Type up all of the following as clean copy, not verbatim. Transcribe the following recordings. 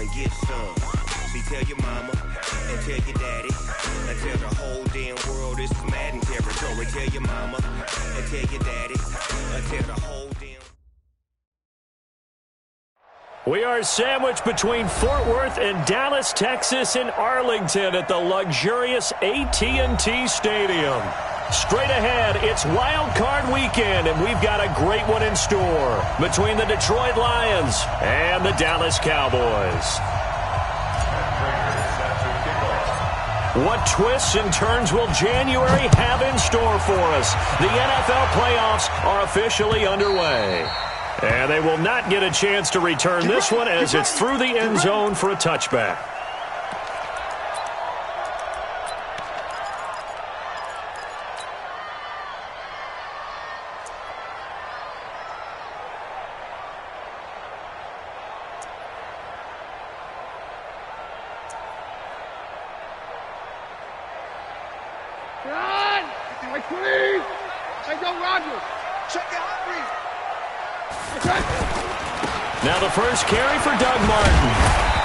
and get some. See, tell your mama and tell your daddy and tell the whole damn world this is Madden territory. Tell your mama and tell your daddy and tell the whole damn... We are sandwiched between Fort Worth and Dallas, Texas, and Arlington at the luxurious AT&T Stadium. Straight ahead, it's Wild Card Weekend, and we've got a great one in store between the Detroit Lions and the Dallas Cowboys. What twists and turns will January have in store for us? The NFL playoffs are officially underway. And they will not get a chance to return this one as it's through the end zone for a touchback. Now the first carry for Doug Martin.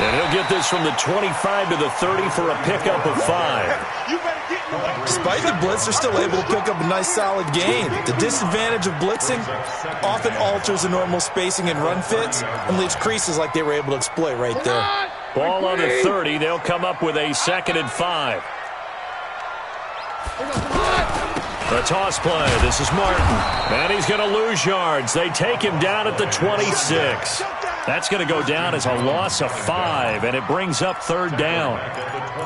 And he'll get this from the 25 to the 30 for a pickup of 5. Despite the blitz, they're still able to pick up a nice solid gain. The disadvantage of blitzing often alters the normal spacing and run fits and leaves creases like they were able to exploit right there. Ball on the 30. They'll come up with a 2nd and 5. The toss play. This is Martin. And he's going to lose yards. They take him down at the 26. That's going to go down as a loss of 5, and it brings up 3rd down.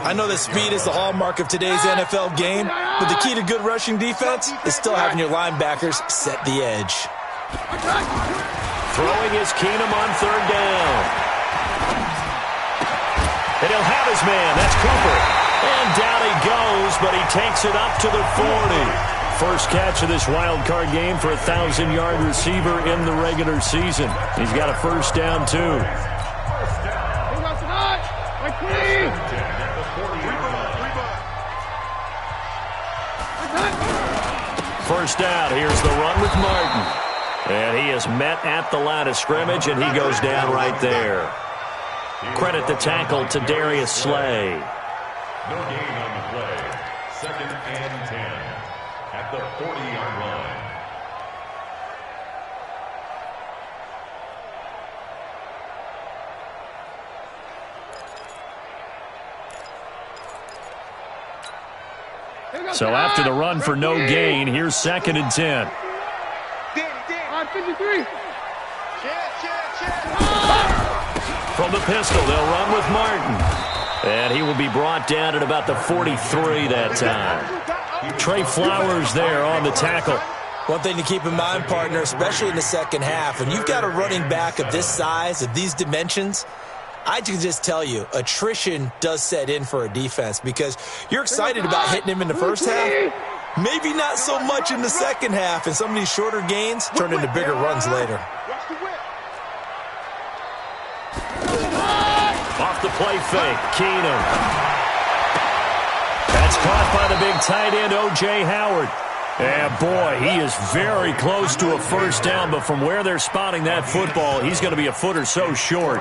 I know that speed is the hallmark of today's NFL game, but the key to good rushing defense is still having your linebackers set the edge. Throwing is Keenum on 3rd down. And he'll have his man. That's Cooper. And down he goes, but he takes it up to the 40. First catch of this wild card game for a 1,000-yard receiver in the regular season. He's got a first down, too. First down. Here's the run with Martin. And he is met at the line of scrimmage, and he goes down right there. Credit the tackle to Darius Slay. No gain on the play. 2nd and 10 at the 40-yard line. So after the run for no gain, here's 2nd and 10. From the pistol, they'll run with Martin. And he will be brought down at about the 43 that time. Trey Flowers there on the tackle. One thing to keep in mind, partner, especially in the second half, when you've got a running back of this size, of these dimensions, I can just tell you, attrition does set in for a defense because you're excited about hitting him in the first half. Maybe not so much in the second half, and some of these shorter gains turn into bigger runs later. Off the play fake, Keenum. That's caught by the big tight end, O.J. Howard. And boy, he is very close to a first down, but from where they're spotting that football, he's going to be a foot or so short.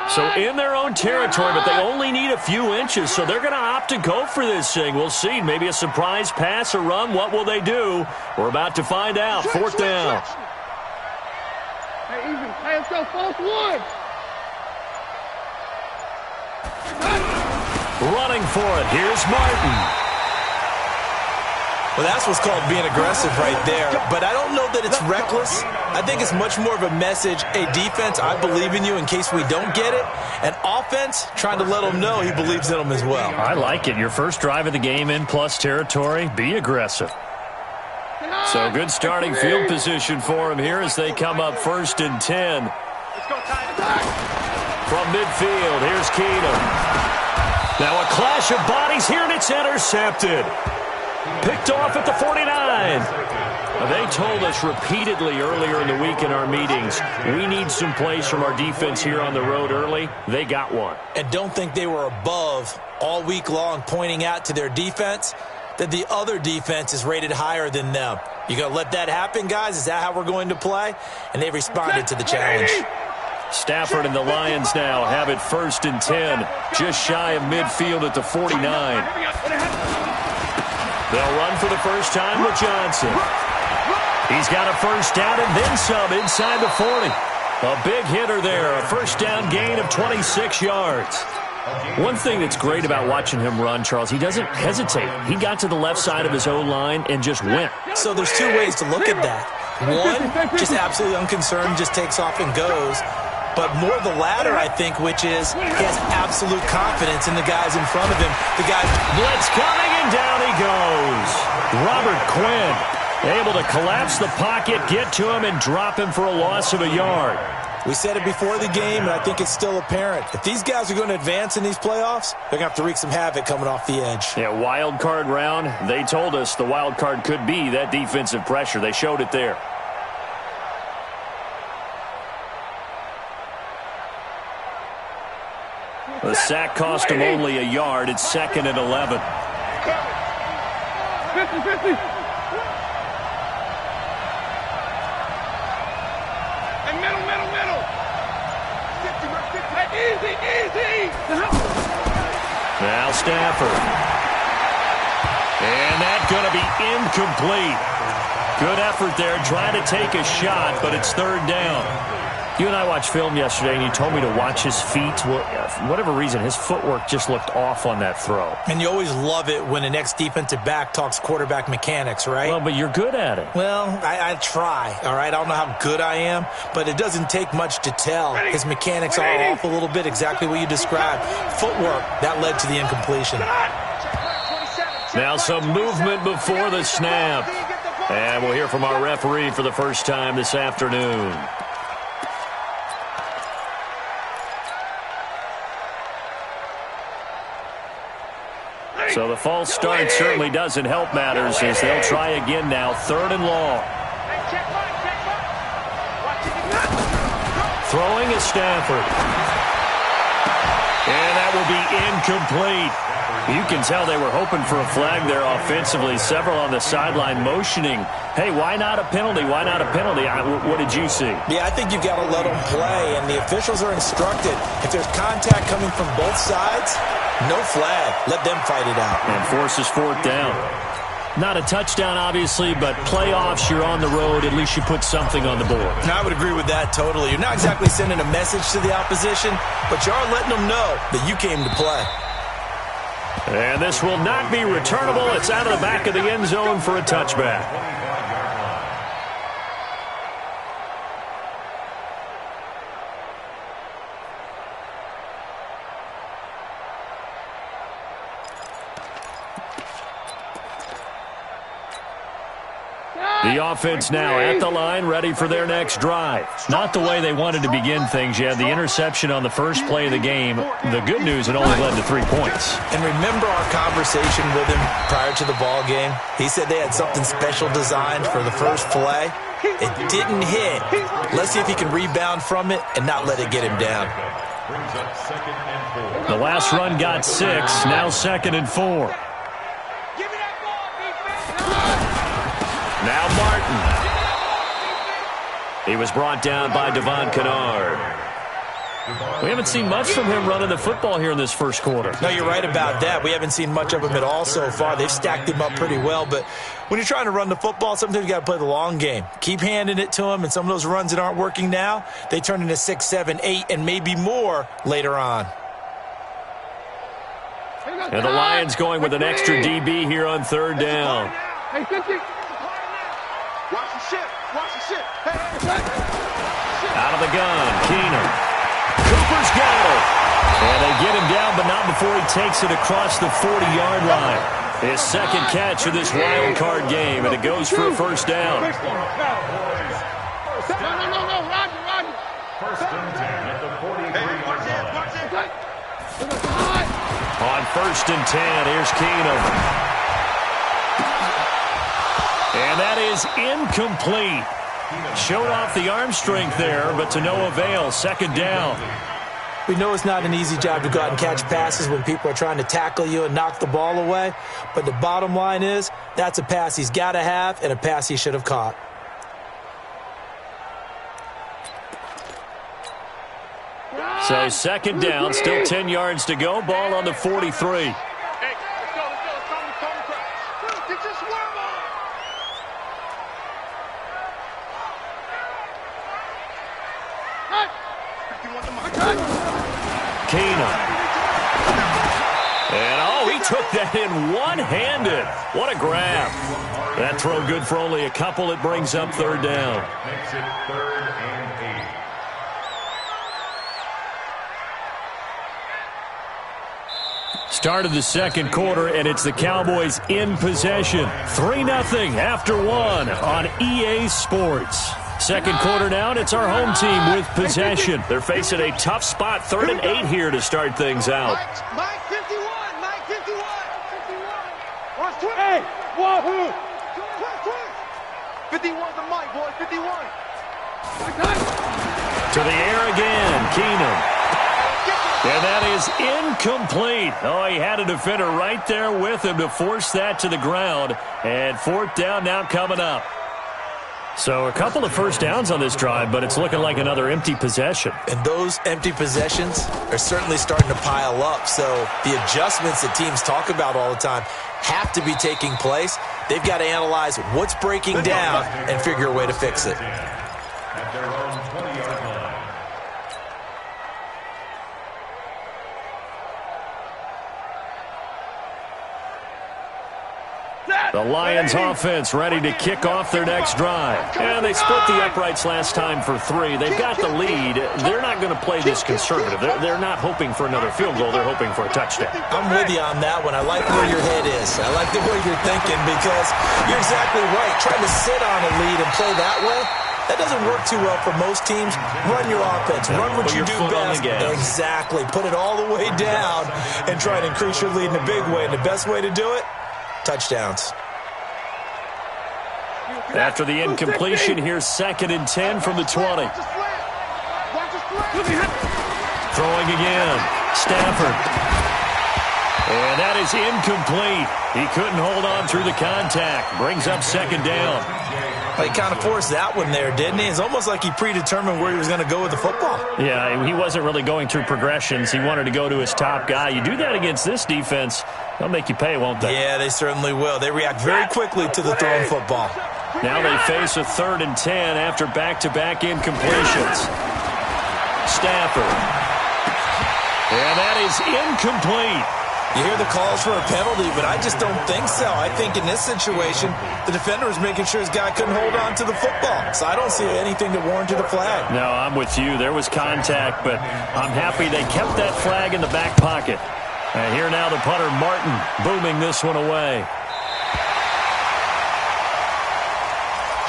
So in their own territory, but they only need a few inches, so they're going to opt to go for this thing. We'll see. Maybe a surprise pass or run. What will they do? We're about to find out. 4th down. Hey, easy. Hey, let's go. 4th one. Running for it. Here's Martin. Well, that's what's called being aggressive right there. But I don't know that it's reckless. I think it's much more of a message. Hey, defense, I believe in you in case we don't get it. And offense, trying to let them know he believes in them as well. I like it. Your first drive of the game in plus territory. Be aggressive. So good starting field position for him here as they come up 1st and 10. From midfield, here's Keenum. Now a clash of bodies here, and it's intercepted. Picked off at the 49. They told us repeatedly earlier in the week in our meetings, we need some plays from our defense here on the road early. They got one. And don't think they were above all week long pointing out to their defense that the other defense is rated higher than them. You going to let that happen, guys? Is that how we're going to play? And they responded to the challenge. Stafford and the Lions now have it 1st and 10, just shy of midfield at the 49. They'll run for the first time with Johnson. He's got a first down and then some inside the 40. A big hitter there, a first down gain of 26 yards. One thing that's great about watching him run, Charles, he doesn't hesitate. He got to the left side of his O-line and just went. So there's two ways to look at that. One, just absolutely unconcerned, just takes off and goes. But more the latter, I think, which is he has absolute confidence in the guys in front of him. The guys blitz coming, and down he goes. Robert Quinn able to collapse the pocket, get to him, and drop him for a loss of a yard. We said it before the game, and I think it's still apparent. If these guys are going to advance in these playoffs, they're going to have to wreak some havoc coming off the edge. Yeah, wild card round. They told us the wild card could be that defensive pressure. They showed it there. The sack cost him only a yard. It's 2nd and 11. 50-50. And middle. Easy. Now Stafford. And that's going to be incomplete. Good effort there, trying to take a shot, but it's 3rd down. You and I watched film yesterday, and you told me to watch his feet. Well, for whatever reason, his footwork just looked off on that throw. And you always love it when the next defensive back talks quarterback mechanics, right? Well, but you're good at it. Well, I try, all right? I don't know how good I am, but it doesn't take much to tell. His mechanics are off a little bit, exactly what you described. Footwork, that led to the incompletion. Now some movement before the snap. And we'll hear from our referee for the first time this afternoon. So the false start certainly doesn't help matters as they'll try again now. 3rd and long. Throwing is Stafford. And that will be incomplete. You can tell they were hoping for a flag there offensively. Several on the sideline motioning. Hey, why not a penalty? Why not a penalty? What did you see? Yeah, I think you've got to let them play, and the officials are instructed. If there's contact coming from both sides, no flag. Let them fight it out. And forces 4th down. Not a touchdown, obviously, but playoffs, you're on the road. At least you put something on the board. I would agree with that totally. You're not exactly sending a message to the opposition, but you are letting them know that you came to play. And this will not be returnable. It's out of the back of the end zone for a touchback. The offense now at the line, ready for their next drive. Not the way they wanted to begin things. You had the interception on the first play of the game. The good news, it only led to 3 points. And remember our conversation with him prior to the ball game? He said they had something special designed for the first play. It didn't hit. Let's see if he can rebound from it and not let it get him down. The last run got 6. Now 2nd and 4. Now Martin. He was brought down by Devon Kennard. We haven't seen much from him running the football here in this first quarter. No, you're right about that. We haven't seen much of him at all so far. They've stacked him up pretty well, but when you're trying to run the football, sometimes you got to play the long game. Keep handing it to him, and some of those runs that aren't working now, they turn into 6, 7, 8, and maybe more later on. And the Lions going with an extra DB here on 3rd down. Hey, 50. Watch the shit. Out of the gun, Keenum. Cooper's got it. And they get him down, but not before he takes it across the 40-yard line. His 2nd catch of this wild card game, and it goes for a first down. No, Roger. 1st and 10 at the 43-yard line. On 1st and 10, here's Keenum. And that is incomplete. Showed off the arm strength there, but to no avail. Second down. We know it's not an easy job to go out and catch passes when people are trying to tackle you and knock the ball away. But the bottom line is, that's a pass he's got to have and a pass he should have caught. So second down, still 10 yards to go. Ball on the 43. Keenum. And, he took that in one-handed. What a grab. That throw good for only a couple. It brings up third down. Makes it 3rd and 8. Start of the second quarter, and it's the Cowboys in possession. 3-0 after one on EA Sports. Second quarter now, and it's our home team with possession. They're facing a tough spot, 3rd and 8 here to start things out. Mike 51, Mike 51. Watch 20. Hey, wahoo. 51's the Mike, boy, 51. To the air again, Keenum. And that is incomplete. He had a defender right there with him to force that to the ground. And 4th down now coming up. So a couple of first downs on this drive, but it's looking like another empty possession. And those empty possessions are certainly starting to pile up. So the adjustments that teams talk about all the time have to be taking place. They've got to analyze what's breaking down and figure a way to fix it. At their own 20-yard line. The Lions offense ready to kick off their next drive. And they split the uprights last time for 3. They've got the lead. They're not going to play this conservative. They're not hoping for another field goal. They're hoping for a touchdown. I'm with you on that one. I like where your head is. I like the way you're thinking because you're exactly right. Trying to sit on a lead and play that way, that doesn't work too well for most teams. Run your offense. Run what you do best. Exactly. Put it all the way down and try and increase your lead in a big way. And the best way to do it, touchdowns. After the incompletion, here's 2nd and 10 from the 20. Throwing again. Stafford. And that is incomplete. He couldn't hold on through the contact. Brings up 2nd down. He kind of forced that one there, didn't he? It's almost like he predetermined where he was going to go with the football. Yeah, he wasn't really going through progressions. He wanted to go to his top guy. You do that against this defense, they'll make you pay, won't they? Yeah, they certainly will. They react very quickly to the thrown football. Now they face a 3rd and 10 after back-to-back incompletions. Stafford. And that is incomplete. You hear the calls for a penalty, but I just don't think so. I think in this situation, the defender was making sure his guy couldn't hold on to the football. So I don't see anything that warranted a flag. No, I'm with you. There was contact, but I'm happy they kept that flag in the back pocket. And here now the punter, Martin, booming this one away.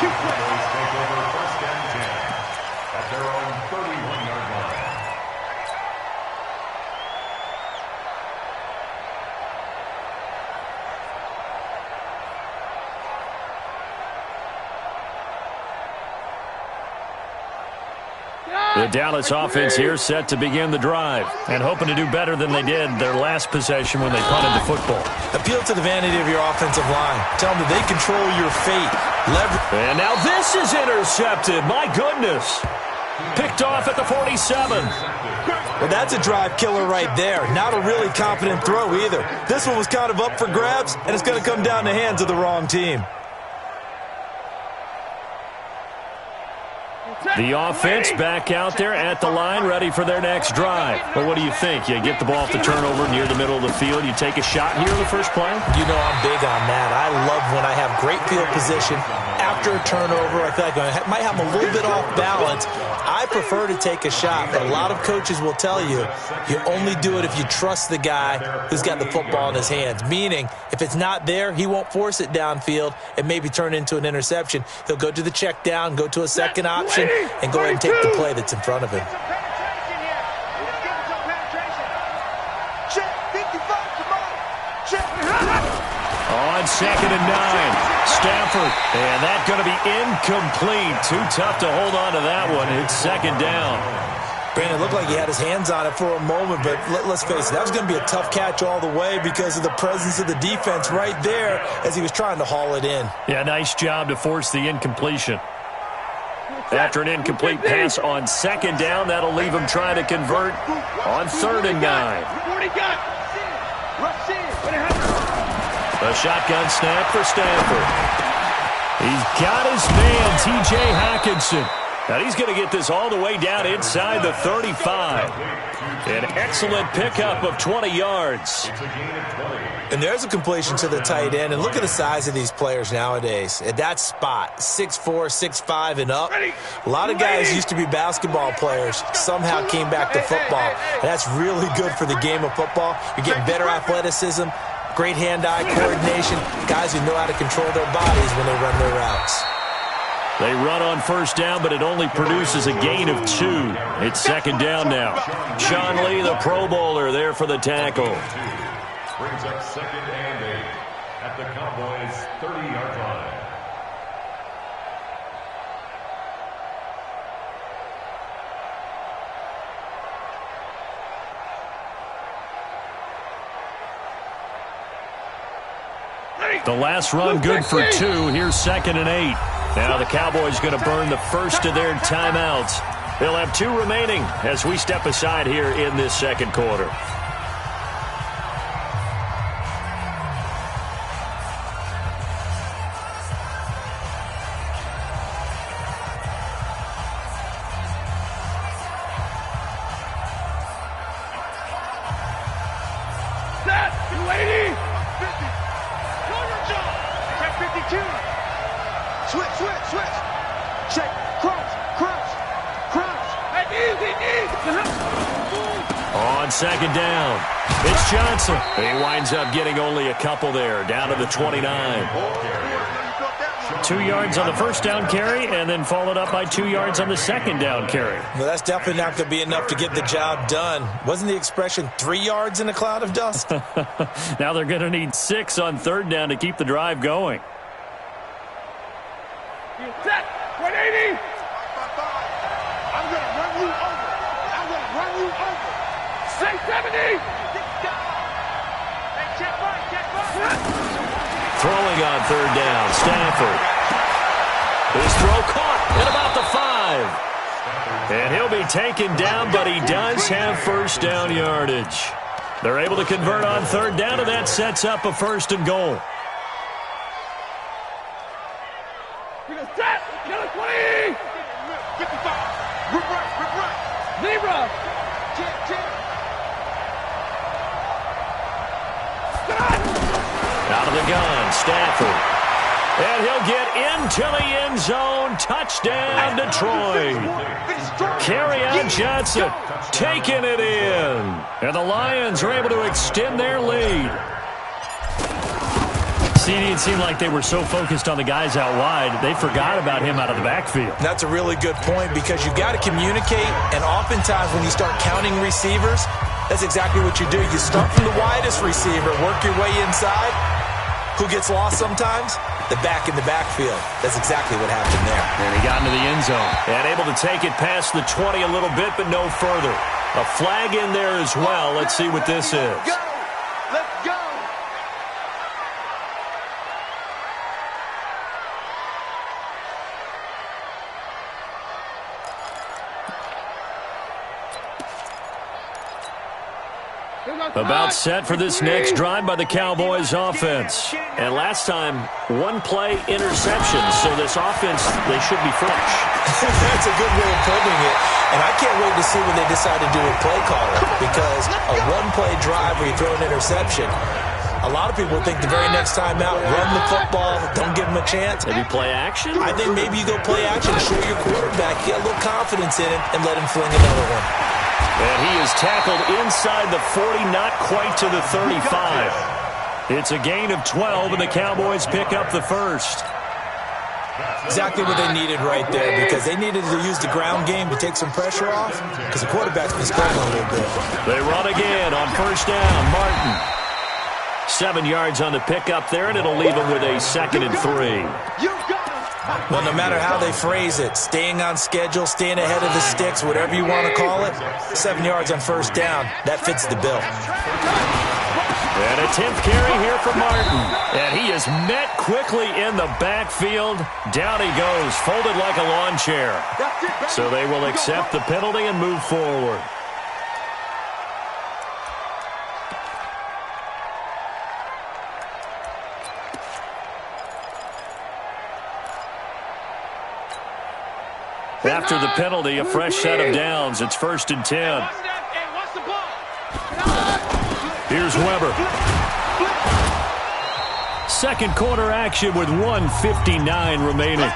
Cowboys take over 1st and 10 at their own 31-yard line. The Dallas offense here set to begin the drive and hoping to do better than they did their last possession when they punted the football. Appeal to the vanity of your offensive line. Tell them that they control your fate. And now this is intercepted. My goodness. Picked off at the 47. Well, that's a drive killer right there. Not a really confident throw either. This one was kind of up for grabs, and it's going to come down the hands of the wrong team. The offense back out there at the line, ready for their next drive. Well, what do you think? You get the ball off the turnover near the middle of the field. You take a shot here in the first play? You know I'm big on that. I love when I have great field position after a turnover. I feel like I might have a little bit off balance. I prefer to take a shot, but a lot of coaches will tell you, you only do it if you trust the guy who's got the football in his hands. Meaning, if it's not there, he won't force it downfield and maybe turn into an interception. He'll go to the check down, go to a second option, and go ahead and take the play that's in front of him. On 2nd and 9. Stafford, and that's going to be incomplete. Too tough to hold on to that one. It's 2nd down. Brandon, it looked like he had his hands on it for a moment, but let's face it, that was going to be a tough catch all the way because of the presence of the defense right there as he was trying to haul it in. Yeah, nice job to force the incompletion. After an incomplete pass on 2nd down, that'll leave him trying to convert on 3rd and 9. A shotgun snap for Stafford. He's got his man, T.J. Hockenson. Now he's going to get this all the way down inside the 35. An excellent pickup of 20 yards. And there's a completion to the tight end. And look at the size of these players nowadays. At that spot, 6'4", 6'5", and up. A lot of guys used to be basketball players, somehow came back to football. And that's really good for the game of football. You're getting better athleticism, great hand-eye coordination, guys who know how to control their bodies when they run their routes. They run on 1st down, but it only produces a gain of 2. It's 2nd down now. Sean Lee, the Pro Bowler, there for the tackle. Brings up 2nd and 8 at the Cowboys' 30-yard line. The last run good for 2. Here's 2nd and 8. Now the Cowboys going to burn the first of their timeouts. They'll have 2 remaining as we step aside here in this 2nd quarter. On 2nd down, it's Johnson. He winds up getting only a couple there, down to the 29. 2 yards on the 1st down carry, and then followed up by 2 yards on the 2nd down carry. Well, that's definitely not going to be enough to get the job done. Wasn't the expression 3 yards in a cloud of dust? Now they're going to need 6 on 3rd down to keep the drive going. Set, 180. I'm going to run you over. I'm going to run you over. Say 70. Throwing on 3rd down, Stafford. His throw caught at about the 5. And he'll be taken down, but he does have 1st down yardage. They're able to convert on 3rd down, and that sets up a 1st and goal. Set, 20. 55. Rip right. Zebra. Out of the gun, Stafford. And he'll get into the end zone. Touchdown, Detroit. Kerryon Johnson taking it in. And the Lions are able to extend their lead. It seemed like they were so focused on the guys out wide, they forgot about him out of the backfield. That's a really good point because you've got to communicate, and oftentimes when you start counting receivers, that's exactly what you do. You start from the widest receiver, work your way inside. Who gets lost sometimes? The back in the backfield. That's exactly what happened there. And he got into the end zone. And able to take it past the 20 a little bit, but no further. A flag in there as well. Let's see what this is. Let's go. About set for this next drive by the Cowboys offense. And last time, 1-play interception. So this offense, they should be fresh. That's a good way of putting it. And I can't wait to see when they decide to do a play caller. Because a 1-play drive where you throw an interception, a lot of people think the very next time out, run the football, don't give them a chance. Maybe play action? I think maybe you go play action, show your quarterback, get a little confidence in him, and let him fling another one. And he is tackled inside the 40, not quite to the 35. It's a gain of 12, and the Cowboys pick up the first. Exactly what they needed right there, because they needed to use the ground game to take some pressure off, because the quarterback's been struggling a little bit. They run again on 1st down. Martin 7 yards on the pickup there, and it'll leave him with a 2nd and 3. Well, no matter how they phrase it, staying on schedule, staying ahead of the sticks, whatever you want to call it, 7 yards on first down, that fits the bill. And a 10th carry here for Martin. And he is met quickly in the backfield. Down he goes, folded like a lawn chair. So they will accept the penalty and move forward. After the penalty, a fresh set of downs. It's 1st and 10. Here's Weber. Second quarter action with 1:59 remaining.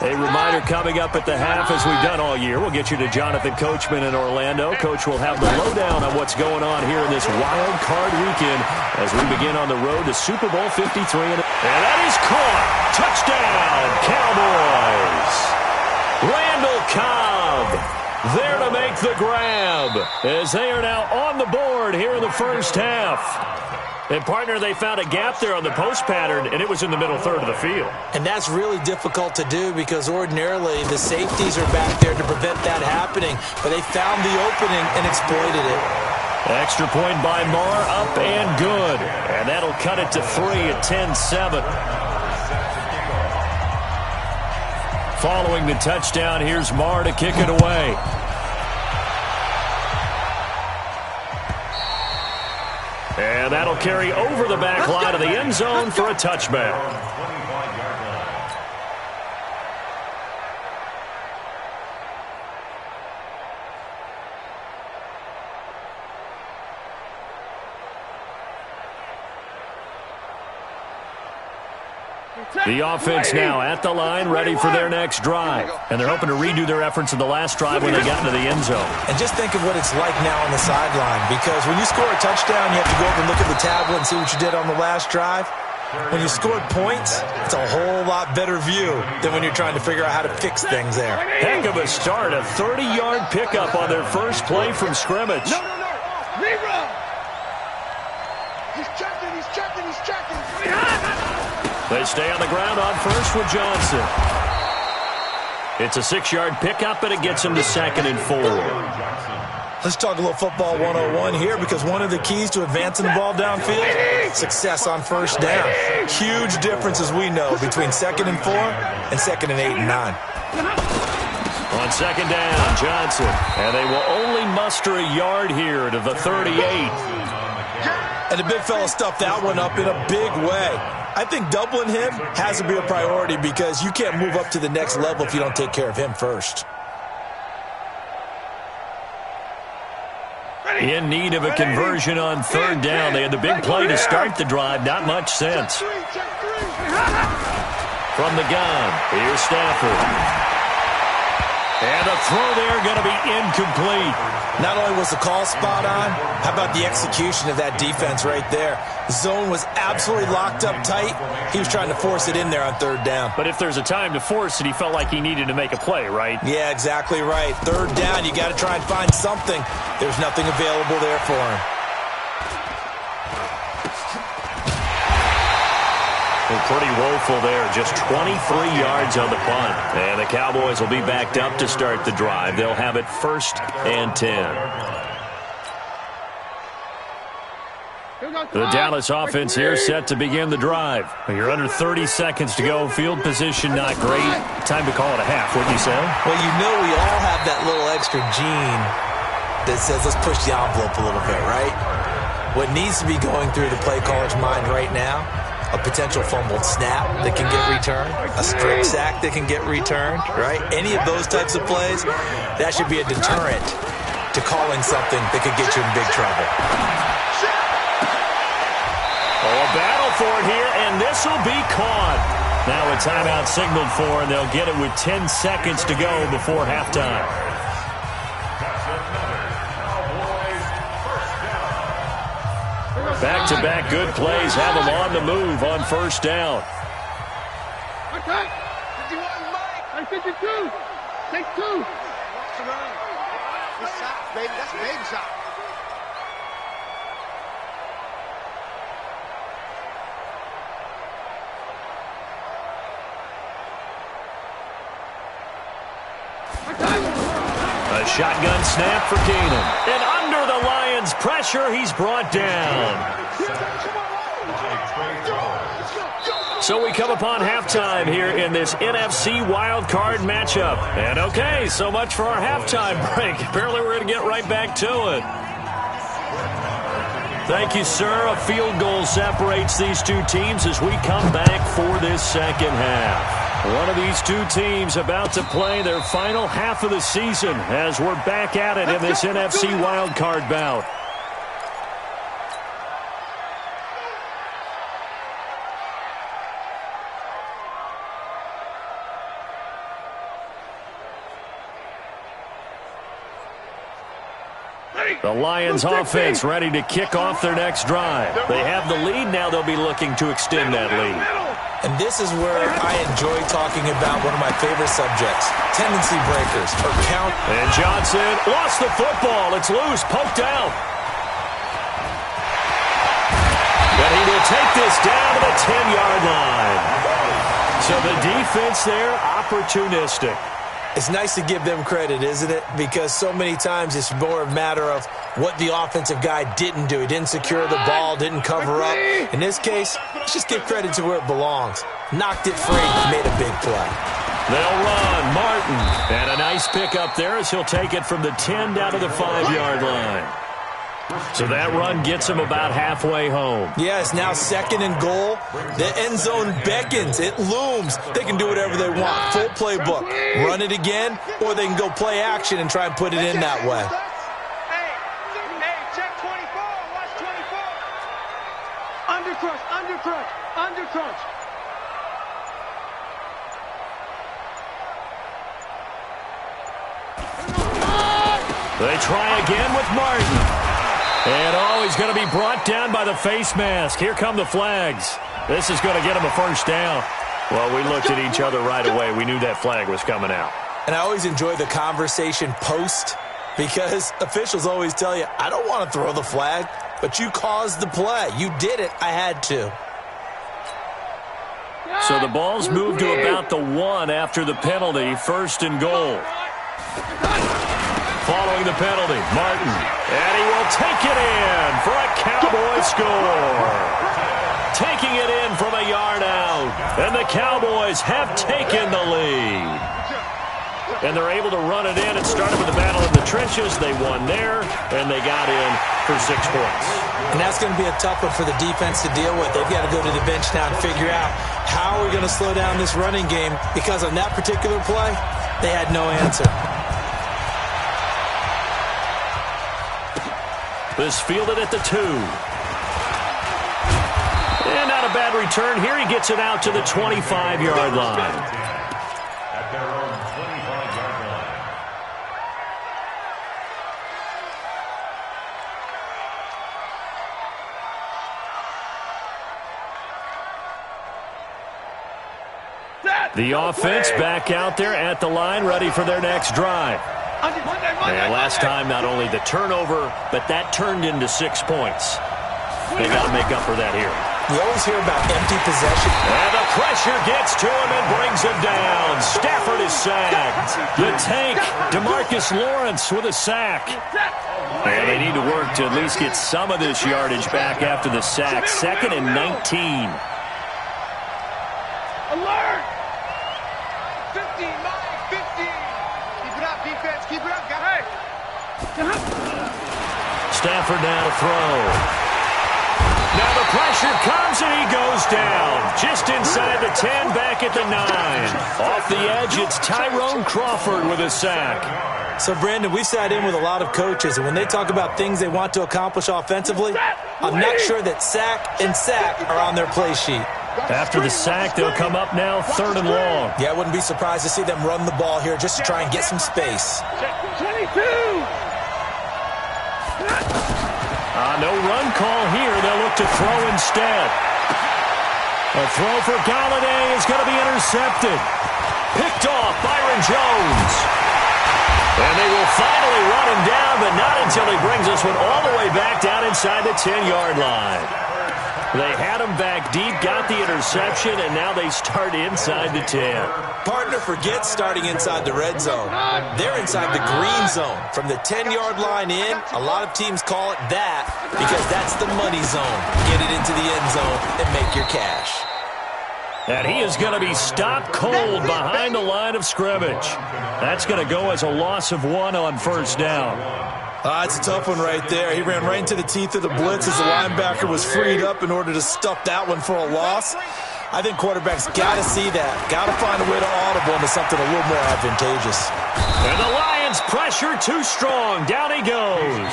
A reminder coming up at the half, as we've done all year. We'll get you to Jonathan Coachman in Orlando. Coach will have the lowdown on what's going on here in this wild card weekend as we begin on the road to Super Bowl 53. And that is caught. Touchdown, Cowboys. Randall Cobb there to make the grab as they are now on the board here in the first half. And, partner, they found a gap there on the post pattern, and it was in the middle third of the field. And that's really difficult to do because ordinarily the safeties are back there to prevent that happening. But they found the opening and exploited it. Extra point by Marr, up and good. And that'll cut it to 3 at 10-7. Following the touchdown, here's Marr to kick it away. And that'll carry over the back line of the end zone for a touchback. The offense now at the line, ready for their next drive. And they're hoping to redo their efforts in the last drive when they got into the end zone. And just think of what it's like now on the sideline, because when you score a touchdown, you have to go over and look at the tablet and see what you did on the last drive. When you scored points, it's a whole lot better view than when you're trying to figure out how to fix things there. Heck of a start, a 30-yard pickup on their first play from scrimmage. No. Rerun. He's checking. They stay on the ground on first with Johnson. It's a 6-yard pickup, and it gets him to 2nd and 4. Let's talk a little football 101 here, because one of the keys to advancing the ball downfield, success on first down. Huge difference, as we know, between 2nd and 4 and 2nd and 8 and 9. On 2nd down, Johnson. And they will only muster a yard here to the 38. And the big fella stuffed that one up in a big way. I think doubling him has to be a priority because you can't move up to the next level if you don't take care of him first. In need of a conversion on 3rd down. They had the big play to start the drive. Not much sense. From the gun, here's Stafford. And the throw there going to be incomplete. Not only was the call spot on, how about the execution of that defense right there? The zone was absolutely locked up tight. He was trying to force it in there on 3rd down. But if there's a time to force it, he felt like he needed to make a play, right? Yeah, exactly right. 3rd down, you got to try and find something. There's nothing available there for him. Pretty woeful there. Just 23 yards on the punt. And the Cowboys will be backed up to start the drive. They'll have it 1st and 10. The Dallas offense here set to begin the drive. You're under 30 seconds to go. Field position not great. Time to call it a half, wouldn't you say? Well, you know we all have that little extra gene that says let's push the envelope a little bit, right? What needs to be going through the play caller's mind right now, a potential fumbled snap that can get returned, a strip sack that can get returned, right? Any of those types of plays, that should be a deterrent to calling something that could get you in big trouble. Oh, a battle for it here, and this will be caught. Now a timeout signaled for, and they'll get it with 10 seconds to go before halftime. Back-to-back good plays have them on the move on 1st down. Okay. 52. Take 2. Good size, baby. That's baby size. A shotgun snap for Keenan. And under the Lions' pressure, he's brought down. So we come upon halftime here in this NFC wildcard matchup. And okay, so much for our halftime break. Apparently we're going to get right back to it. Thank you, sir. A field goal separates these two teams as we come back for this second half. One of these two teams about to play their final half of the season as we're back at it in this NFC wildcard bout. The Lions offense ready to kick off their next drive. They have the lead. Now they'll be looking to extend that lead. And this is where I enjoy talking about one of my favorite subjects, tendency breakers, or count. And Johnson lost the football. It's loose, poked out. But he will take this down to the 10-yard line. So the defense there, opportunistic. It's nice to give them credit, isn't it? Because so many times it's more a matter of what the offensive guy didn't do. He didn't secure the ball, didn't cover up. In this case, let's just give credit to where it belongs. Knocked it free, made a big play. They'll run. Martin. And a nice pickup there as he'll take it from the 10 down to the 5-yard line. So that run gets him about halfway home. Yeah, it's now 2nd and goal. The end zone beckons. It looms. They can do whatever they want. Full playbook. Run it again, or they can go play action and try and put it in that way. Hey, check 24. Watch 24. Undercrunch, undercrunch, undercrunch. They try again with Martin. And, he's going to be brought down by the face mask. Here come the flags. This is going to get him a first down. Well, we looked at each other right away. We knew that flag was coming out. And I always enjoy the conversation post because officials always tell you, I don't want to throw the flag, but you caused the play. You did it. I had to. So the ball's moved to about the 1 after the penalty. 1st and goal. Following the penalty, Martin. And he will take it in for a Cowboy score. Taking it in from a yard out. And the Cowboys have taken the lead. And they're able to run it in. It started with the battle in the trenches. They won there, and they got in for 6 points. And that's going to be a tough one for the defense to deal with. They've got to go to the bench now and figure out how we're going to slow down this running game, because on that particular play, they had no answer. This fielded at the 2. And not a bad return here. He gets it out to the 25-yard line. At their own 25-yard line. The offense back out there at the line, ready for their next drive. And last time, not only the turnover, but that turned into 6 points. They got to make up for that here. You always hear about empty possession. And the pressure gets to him and brings him down. Stafford is sacked. The tank, DeMarcus Lawrence with a sack. And they need to work to at least get some of this yardage back after the sack. 2nd and 19. Alert! 15, 15. Keep it up, defense. Keep it up, guys. Stafford now to throw. Now the pressure comes and he goes down. Just inside the 10, back at the 9. Off the edge, it's Tyrone Crawford with a sack. So, Brandon, we've sat in with a lot of coaches, and when they talk about things they want to accomplish offensively, I'm not sure that sack and sack are on their play sheet. After the sack, they'll come up now 3rd and long. Yeah, I wouldn't be surprised to see them run the ball here just to try and get some space. 22! No run call here. They'll look to throw instead. A throw for Galladay is going to be intercepted. Picked off, Byron Jones. And they will finally run him down, but not until he brings this one all the way back down inside the 10-yard line. They had him back deep, got the interception, and now they start inside the 10. Partner, forget starting inside the red zone. They're inside the green zone. From the 10-yard line in, a lot of teams call it that because that's the money zone. Get it into the end zone and make your cash. And he is going to be stopped cold behind the line of scrimmage. That's going to go as a loss of 1 on first down. It's a tough one right there. He ran right into the teeth of the blitz as the linebacker was freed up in order to stuff that one for a loss. I think quarterbacks got to see that. Got to find a way to audible into something a little more advantageous. And the Lions pressure too strong. Down he goes.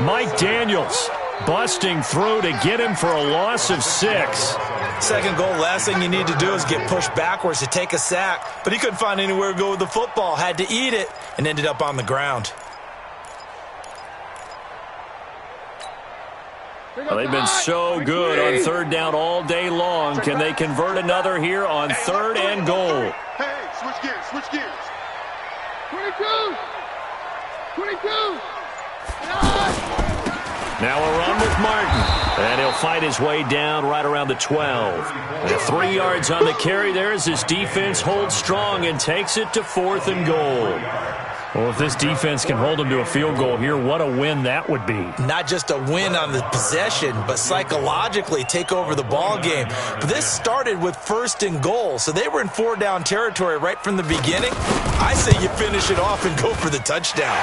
Mike Daniels busting through to get him for a loss of 6. Second goal, last thing you need to do is get pushed backwards to take a sack. But he couldn't find anywhere to go with the football. Had to eat it and ended up on the ground. Well, they've been so good on third down all day long. Can they convert another here on third and goal? Hey, switch gears, switch gears. 22. 22. Now a run with Martin. And he'll fight his way down right around the 12. And 3 yards on the carry there as his defense holds strong and takes it to 4th and goal. Well, if this defense can hold them to a field goal here, what a win that would be. Not just a win on the possession, but psychologically take over the ball game. But this started with 1st and goal, so they were in 4-down territory right from the beginning. I say you finish it off and go for the touchdown.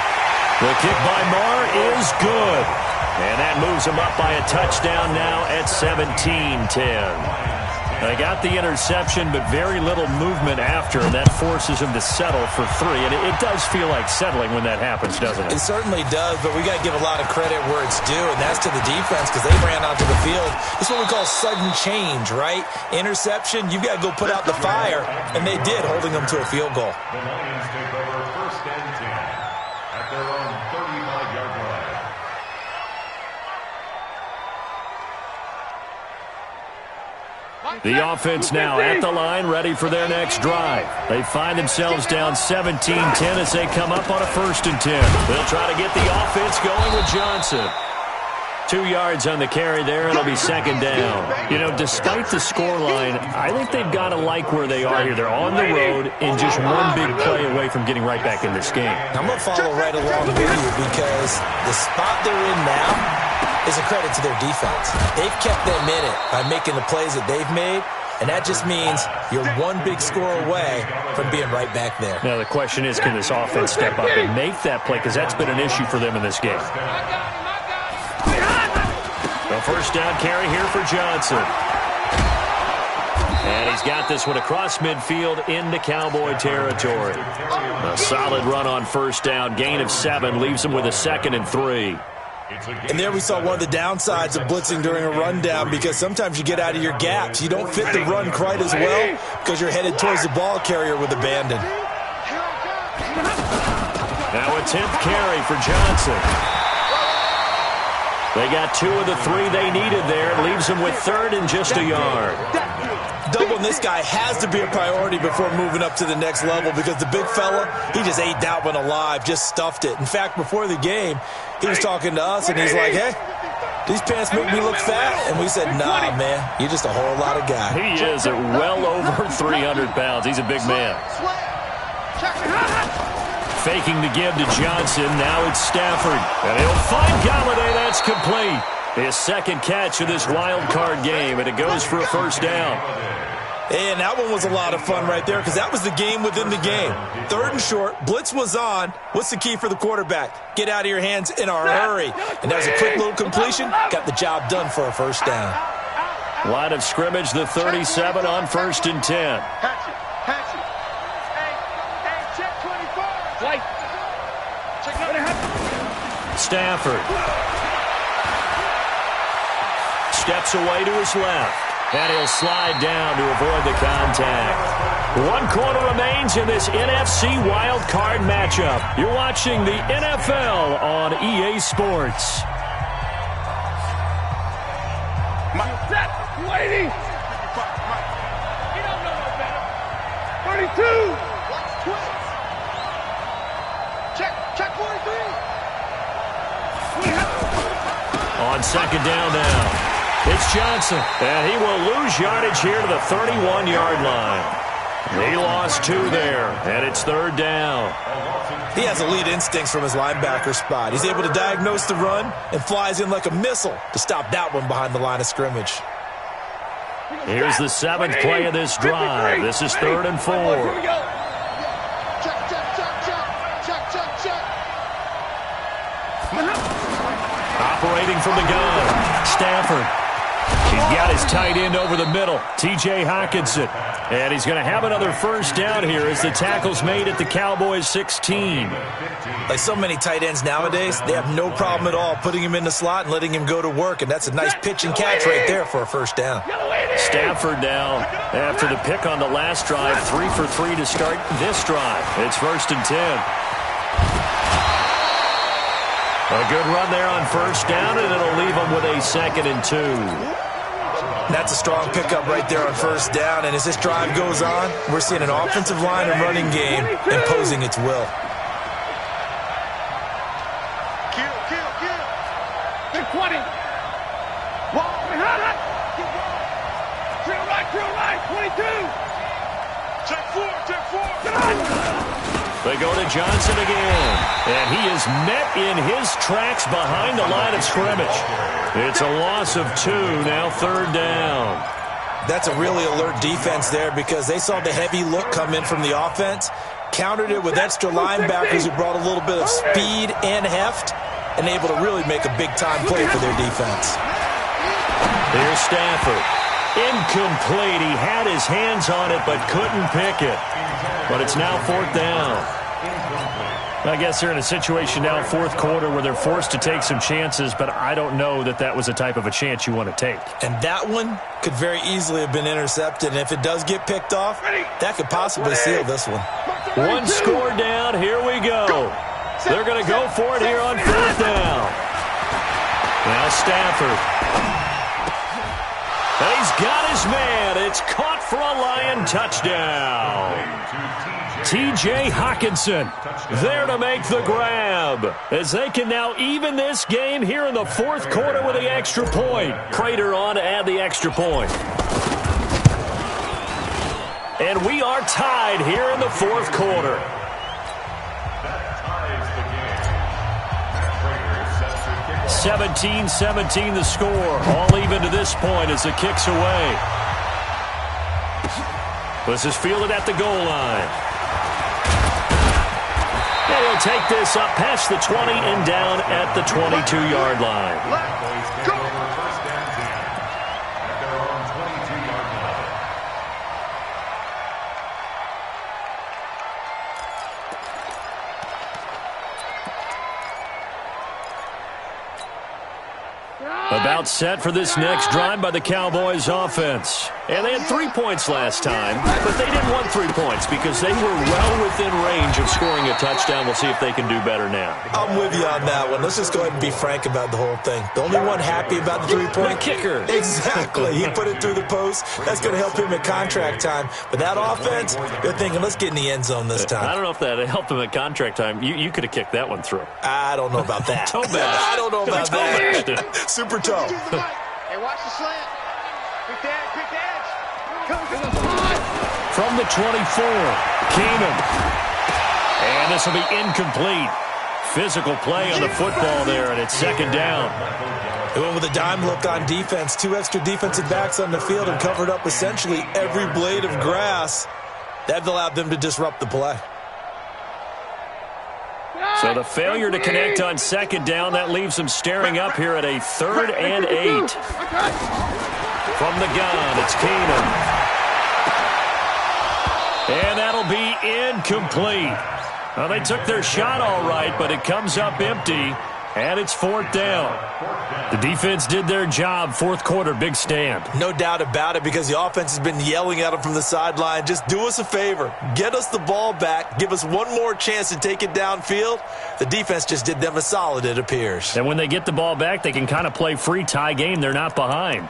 The kick by Marr is good. And that moves them up by a touchdown now at 17-10. They got the interception, but very little movement after, and that forces them to settle for 3. And it does feel like settling when that happens, doesn't it? It certainly does, but we got to give a lot of credit where it's due, and that's to the defense because they ran onto the field. It's what we call sudden change, right? Interception, you've got to go put out the fire, and they did, holding them to a field goal. The Lions take over 1st and 10 at their own 35-yard line. The offense now at the line, ready for their next drive. They find themselves down 17-10 as they come up on a 1st and 10. They'll try to get the offense going with Johnson. 2 yards on the carry there, it'll be 2nd down. You know, despite the scoreline, I think they've got to like where they are here. They're on the road and just one big play away from getting right back in this game. I'm going to follow right along with you because the spot they're in now is a credit to their defense. They've kept them in it by making the plays that they've made, and that just means you're one big score away from being right back there. Now the question is, can this offense step up and make that play? Because that's been an issue for them in this game. The 1st down carry here for Johnson. And he's got this one across midfield into Cowboy territory. A solid run on 1st down, gain of 7, leaves him with a 2nd and 3. And there we saw one of the downsides of blitzing during a rundown because sometimes you get out of your gaps. You don't fit the run quite as well because you're headed towards the ball carrier with abandon. Now a 10th carry for Johnson. They got 2 of the 3 they needed there. It leaves them with 3rd and just a yard. Doubling this guy has to be a priority before moving up to the next level because the big fella, he just ate that one alive, just stuffed it. In fact, before the game, he was talking to us, and he's like, hey, these pants make me look fat. And we said, nah, man, you're just a whole lot of guy. He is at well over 300 pounds. He's a big man. Faking the give to Johnson. Now it's Stafford. And he'll find Galladay. That's complete. His 2nd catch of this wild card game, and it goes for a 1st down. And that one was a lot of fun right there because that was the game within the game. 3rd and short, blitz was on. What's the key for the quarterback? Get out of your hands in a hurry. And that was a quick little completion. Got the job done for a 1st down. Line of scrimmage, the 37 on 1st and 10. Stafford steps away to his left. And he'll slide down to avoid the contact. 1 quarter remains in this NFC wild card matchup. You're watching the NFL on EA Sports. Lady! You don't know no better. 32! Check. second down now. It's Johnson, and he will lose yardage here to the 31-yard line. He lost 2 there, and it's third down. He has elite instincts from his linebacker spot. He's able to diagnose the run and flies in like a missile to stop that one behind the line of scrimmage. Here's the 7th play of this drive. This is 3rd and 4. Here we go. Check, check, check, check. Check, check, check. Operating from the gun, Stafford. He's got his tight end over the middle, T.J. Hockenson. And he's going to have another first down here as the tackle's made at the Cowboys' 16. Like so many tight ends nowadays, they have no problem at all putting him in the slot and letting him go to work. And that's a nice pitch and catch right there for a first down. Stafford now, after the pick on the last drive, 3 for 3 to start this drive. It's 1st and 10. A good run there on first down, and it'll leave them with a 2nd and 2. That's a strong pickup right there on first down. And as this drive goes on, we're seeing an offensive line and running game imposing its will. Kill. Big 20. Wall behind. Drill right. 22. Check 4. They go to Johnson again, and he is met in his tracks behind the line of scrimmage. It's a loss of 2, now 3rd down. That's a really alert defense there because they saw the heavy look come in from the offense, countered it with extra linebackers who brought a little bit of speed and heft, and able to really make a big-time play for their defense. Here's Stafford. Incomplete. He had his hands on it but couldn't pick it. But it's now 4th down. I guess they're in a situation now, 4th quarter, where they're forced to take some chances, but I don't know that that was the type of a chance you want to take. And that one could very easily have been intercepted. And if it does get picked off, that could possibly seal this one. One score down. Here we go. They're going to go for it here on 4th down. Now Stafford. And he's got his man. It's caught for a Lion touchdown. T.J. Hockenson there to make the grab as they can now even this game here in the 4th quarter with the extra point. Prater on to add the extra point. And we are tied here in the 4th quarter. 17-17 the score. All even to this point as the kick's away. This is fielded at the goal line. And he'll take this up past the 20 and down at the 22-yard line. Let's go. First and 10 at their own 22-yard line. About set for this next drive by the Cowboys offense. And they had 3 points last time, but they didn't want 3 points because they were well within range of scoring a touchdown. We'll see if they can do better now. I'm with you on that one. Let's just go ahead and be frank about the whole thing. The only one happy about the 3-point kicker. Exactly. He put it through the post. That's going to help him at contract time. But that offense, they're thinking, let's get in the end zone this time. I don't know if that helped him at contract time. You could have kicked that one through. I don't know about that. Toe bash. I don't know about that. Super toe. Hey, watch the slant. Pick the edge. From the 24, Keenum. And this will be incomplete. Physical play on the football there, and it's 2nd down. They went with a dime look on defense. 2 extra defensive backs on the field and covered up essentially every blade of grass. That allowed them to disrupt the play. So the failure to connect on 2nd down, that leaves them staring up here at a 3rd and 8. From the gun, it's Keenum. And that'll be incomplete. Well, they took their shot all right, but it comes up empty, and it's 4th down. The defense did their job. 4th quarter, big stand. No doubt about it, because the offense has been yelling at them from the sideline. Just do us a favor. Get us the ball back. Give us one more chance to take it downfield. The defense just did them a solid, it appears. And when they get the ball back, they can kind of play free tie game. They're not behind.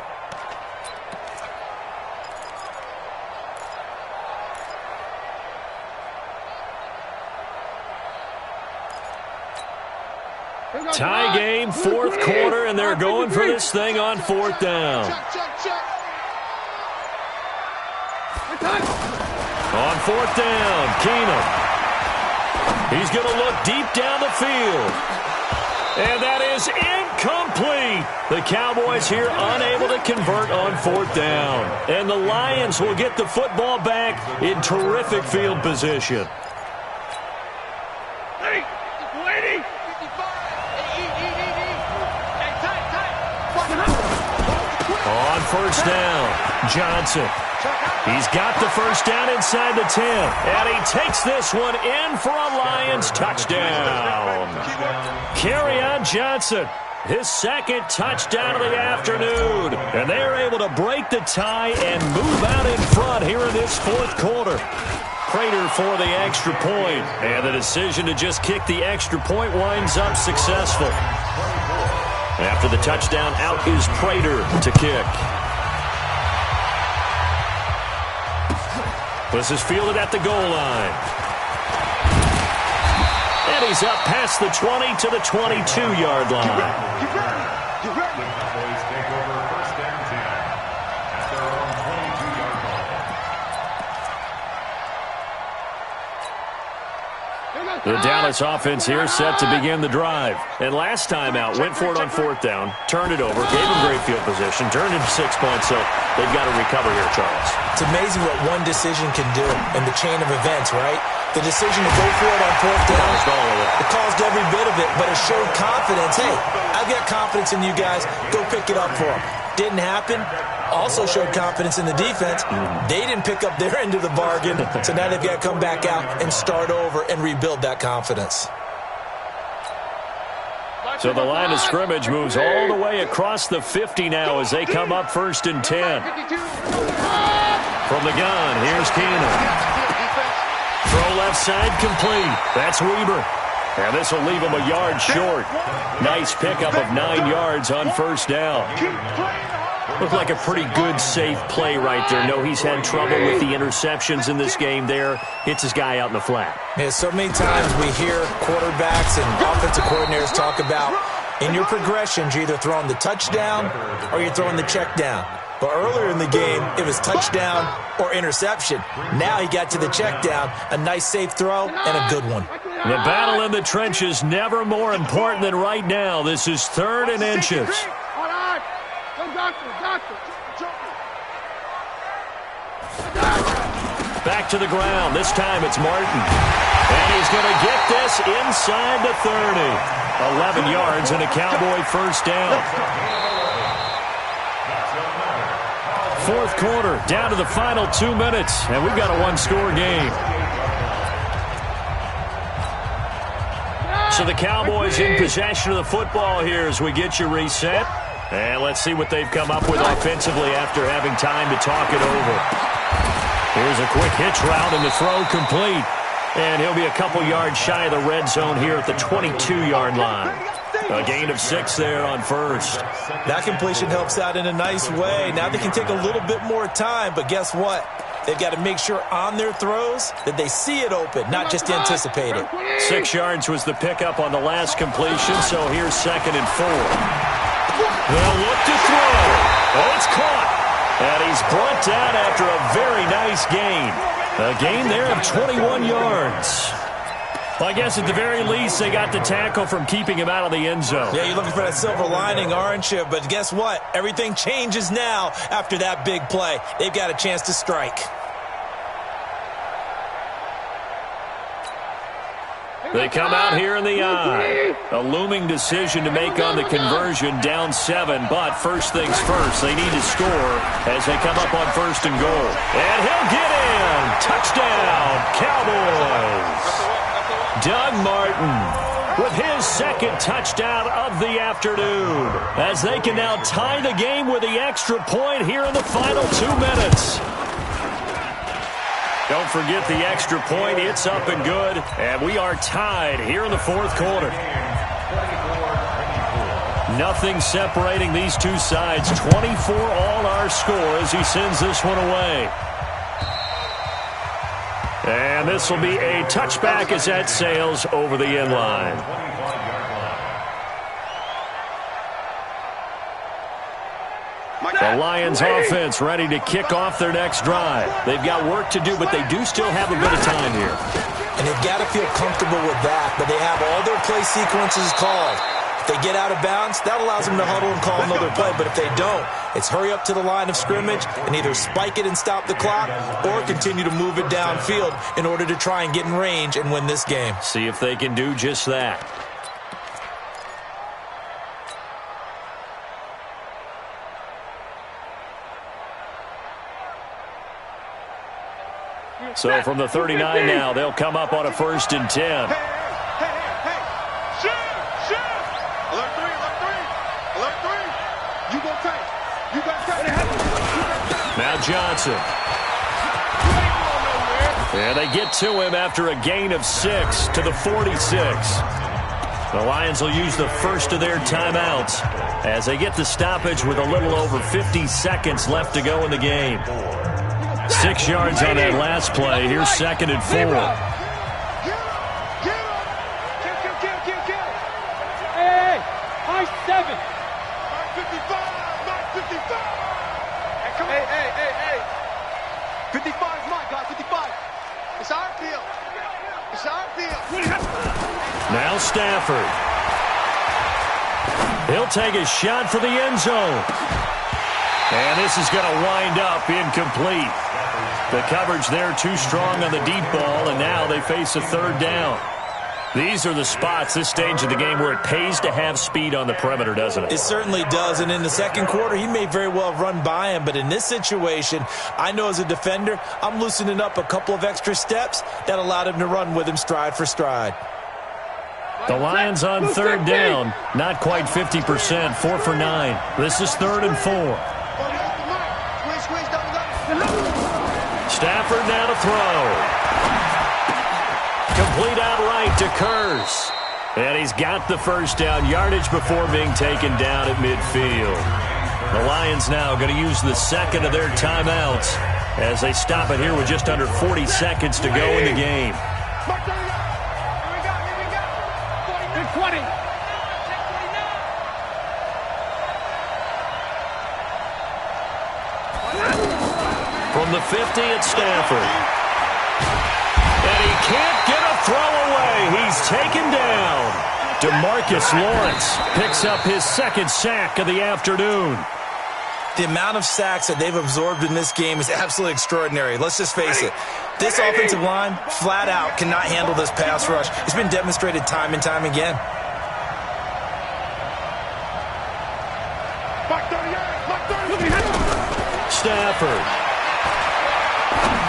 Tie game, fourth quarter, and they're going for this thing on fourth down. On fourth down, Keenum. He's going to look deep down the field. And that is incomplete. The Cowboys here unable to convert on fourth down. And the Lions will get the football back in terrific field position. On first down, Johnson. He's got the first down inside the 10. And he takes this one in for a Lions touchdown. Kerryon Johnson, his second touchdown of the afternoon. And they are able to break the tie and move out in front here in this fourth quarter. Prater for the extra point. And the decision to just kick the extra point winds up successful. After the touchdown, out is Prater to kick. This is fielded at the goal line. And he's up past the 20 to the 22-yard line. The Cowboys take over first and 10 at their own 22-yard line. The Dallas offense here set to begin the drive. And last time out, went for it on fourth down, turned it over, gave him great field position, turned into 6 points, so they've got to recover here, Charles. It's amazing what one decision can do in the chain of events, right? The decision to go for it on fourth down, it caused every bit of it, but it showed confidence. Hey, I've got confidence in you guys. Go pick it up for them. Didn't happen. Also showed confidence in the defense. They didn't pick up their end of the bargain, so now they've got to come back out and start over and rebuild that confidence. So the line of scrimmage moves all the way across the 50 now as they come up first and 10. From the gun, here's Keenum. Throw left side complete. That's Weber. And this will leave him a yard short. Nice pickup of 9 yards on first down. Looked like a pretty good, safe play right there. No, he's had trouble with the interceptions in this game there. Hits his guy out in the flat. Yeah, so many times we hear quarterbacks and offensive coordinators talk about in your progressions, you're either throwing the touchdown or you're throwing the check down. But earlier in the game, it was touchdown or interception. Now he got to the check down, a nice safe throw, and a good one. The battle in the trenches never more important than right now. This is third and inches. Back to the ground. This time it's Martin. And he's going to get this inside the 30. 11 yards and a Cowboy first down. Fourth quarter, down to the final 2 minutes, and we've got a one-score game. So the Cowboys in possession of the football here as we get you reset. And let's see what they've come up with offensively after having time to talk it over. Here's a quick hitch route and the throw complete. And he'll be a couple yards shy of the red zone here at the 22-yard line. A gain of 6 there on first. That completion helps out in a nice way. Now they can take a little bit more time, but guess what? They've got to make sure on their throws that they see it open, not just anticipate it. 6 yards was the pickup on the last completion, so here's 2nd and 4. They'll look to throw. Oh, it's caught. And he's brought down after a very nice gain. A gain there of 21 yards. Well, I guess at the very least, they got the tackle from keeping him out of the end zone. Yeah, you're looking for that silver lining, aren't you? But guess what? Everything changes now after that big play. They've got a chance to strike. They come out here in the eye. A looming decision to make on the conversion, down 7. But first things first, they need to score as they come up on 1st and goal. And he'll get in. Touchdown, Cowboys. Doug Martin with his 2nd touchdown of the afternoon as they can now tie the game with the extra point here in the final 2 minutes. Don't forget the extra point. It's up and good. And we are tied here in the 4th quarter. Nothing separating these two sides. 24 all our score as he sends this one away. And this will be a touchback as that sails over the end line. The Lions offense ready to kick off their next drive. They've got work to do, but they do still have a bit of time here. And they've got to feel comfortable with that, but they have all their play sequences called. If they get out of bounds, that allows them to huddle and call another play. But if they don't, it's hurry up to the line of scrimmage and either spike it and stop the clock or continue to move it downfield in order to try and get in range and win this game. See if they can do just that. So from the 39 now, they'll come up on a 1st and 10. Hey. Shoot. Alert three. You gonna take. Now Johnson. And they get to him after a gain of 6 to the 46. The Lions will use the first of their timeouts as they get the stoppage with a little over 50 seconds left to go in the game. 6 yards on that last play. Here's 2nd and 4. Get him. Kill. Hey. High 7. 55. Hey. 55 is mine, guys. 55. It's our field. Now Stafford. He'll take a shot for the end zone. And this is going to wind up incomplete. The coverage there too strong on the deep ball, and now they face a 3rd down. These are the spots, this stage of the game, where it pays to have speed on the perimeter, doesn't it? It certainly does, and in the second quarter, he may very well run by him, but in this situation, I know as a defender, I'm loosening up a couple of extra steps that allowed him to run with him stride for stride. The Lions on 3rd down, not quite 50%, 4 for 9. This is 3rd and 4. Stafford now to throw. Complete outright to Kurz. And he's got the first down, yardage before being taken down at midfield. The Lions now going to use the 2nd of their timeouts as they stop it here with just under 40 seconds to go in the game. From the 50 at Stafford. And he can't get a throw away. He's taken down. DeMarcus Lawrence picks up his 2nd sack of the afternoon. The amount of sacks that they've absorbed in this game is absolutely extraordinary. Let's just face it. This offensive line, flat out, cannot handle this pass rush. It's been demonstrated time and time again. Stafford.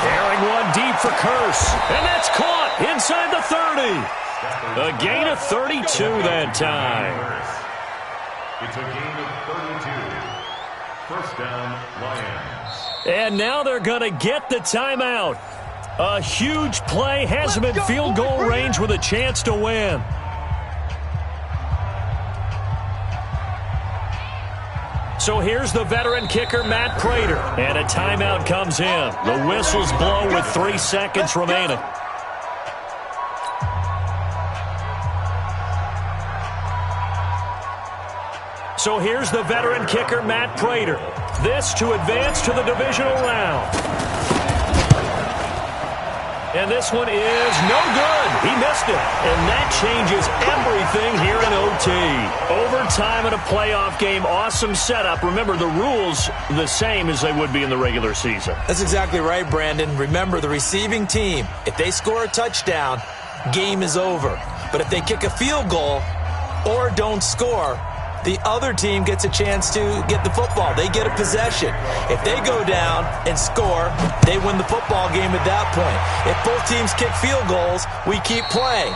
Carrying one deep for Kurz. And that's caught inside the 30. A gain of 32 that time. It's a gain of 32. 1st down, Lions. And now they're going to get the timeout. A huge play has them in field goal range with a chance to win. So here's the veteran kicker, Matt Prater. And a timeout comes in. The whistles blow with 3 seconds remaining. So here's the veteran kicker, Matt Prater. This to advance to the divisional round. And this one is no good. He missed it. And that changes everything here in OT. Overtime in a playoff game. Awesome setup. Remember, the rules the same as they would be in the regular season. That's exactly right, Brandon. Remember, the receiving team, if they score a touchdown, game is over. But if they kick a field goal or don't score, the other team gets a chance to get the football. They get a possession. If they go down and score, they win the football game at that point. If both teams kick field goals, we keep playing.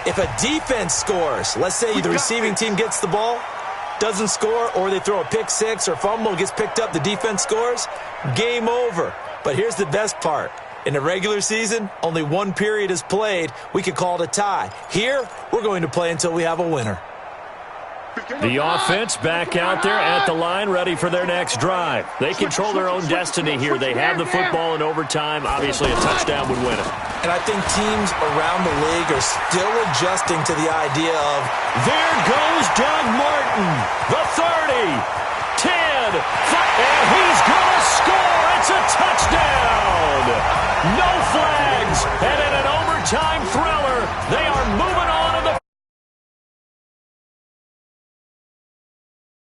If a defense scores, let's say the receiving team gets the ball, doesn't score, or they throw a pick six or fumble, gets picked up, the defense scores, game over. But here's the best part. In the regular season, only one period is played. We could call it a tie. Here, we're going to play until we have a winner. The offense back out there at the line, ready for their next drive. They control their own destiny here. They have the football in overtime. Obviously, a touchdown would win it. And I think teams around the league are still adjusting to the idea of, there goes Doug Martin. The 30, 10, And he's going to score. It's a touchdown. No flags. And in an overtime